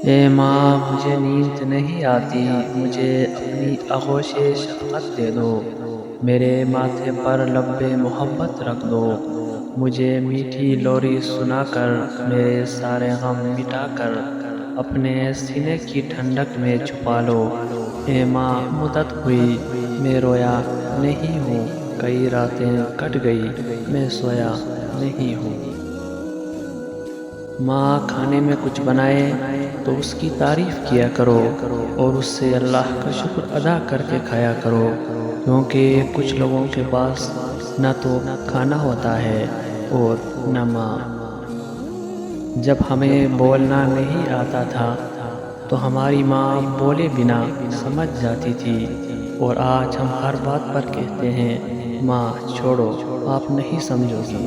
اے ماں مجھے نیند نہیں آتی، مجھے اپنی آغوش شفقت دے دو، میرے ماتھے پر لب محبت رکھ دو، مجھے میٹھی لوری سنا کر میرے سارے غم مٹا کر اپنے سینے کی ٹھنڈک میں چھپا لو۔ اے ماں مدت ہوئی میں رویا نہیں ہوں، کئی راتیں کٹ گئی میں سویا نہیں ہوں۔ ماں کھانے میں کچھ بنائے تو اس کی تعریف کیا کرو اور اس سے اللہ کا شکر ادا کر کے کھایا کرو، کیونکہ کچھ لوگوں کے پاس نہ تو کھانا ہوتا ہے اور نہ ماں۔ جب ہمیں بولنا نہیں آتا تھا تو ہماری ماں بولے بنا سمجھ جاتی تھی، اور آج ہم ہر بات پر کہتے ہیں ماں چھوڑو آپ نہیں سمجھو گی۔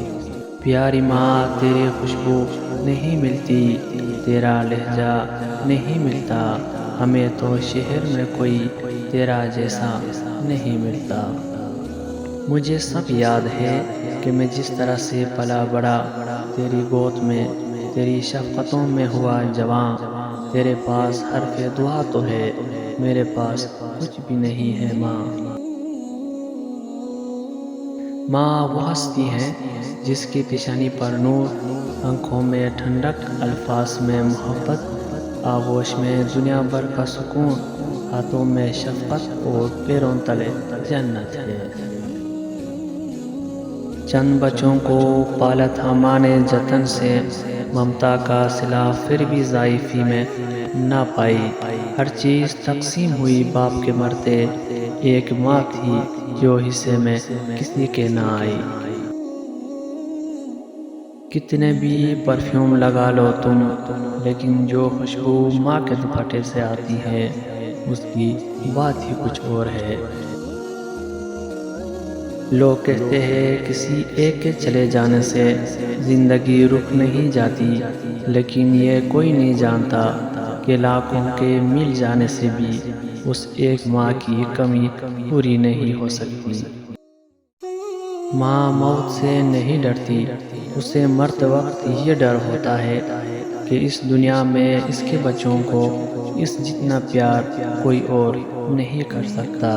پیاری ماں تیری خوشبو نہیں ملتی، تیرا لہجہ نہیں ملتا، ہمیں تو شہر میں کوئی تیرا جیسا نہیں ملتا۔ مجھے سب یاد ہے کہ میں جس طرح سے پلا بڑا تیری گود میں، تیری شفقتوں میں ہوا جواں۔ تیرے پاس حرف دعا تو ہے، میرے پاس کچھ بھی نہیں ہے ماں۔ ماں وہ ہستی ہے جس کی پیشانی پر نور، آنکھوں میں ٹھنڈک، الفاظ میں محبت، آغوش میں دنیا بھر کا سکون، ہاتھوں میں شفقت اور پیروں تلے جنت ہے۔ چند بچوں کو پالا تھا ماں نے جتن سے، ممتا کا صلہ پھر بھی ضعیفی میں نہ پائی۔ ہر چیز تقسیم ہوئی باپ کے مرتے، ایک ماں تھی جو حصے میں کسی کے نہ آئی۔ کتنے بھی پرفیوم لگا لو تم، لیکن جو خوشبو ماں کے دوپٹے سے آتی ہے اس کی بات ہی کچھ اور ہے۔ لوگ کہتے ہیں کسی ایک کے چلے جانے سے زندگی رک نہیں جاتی، لیکن یہ کوئی نہیں جانتا کہ لاکھوں کے مل جانے سے بھی اس ایک ماں کی کمی پوری نہیں ہو سکتی۔ ماں موت سے نہیں ڈرتی، اسے مرتے وقت یہ ڈر ہوتا ہے کہ اس دنیا میں اس کے بچوں کو اس جتنا پیار کوئی اور نہیں کر سکتا۔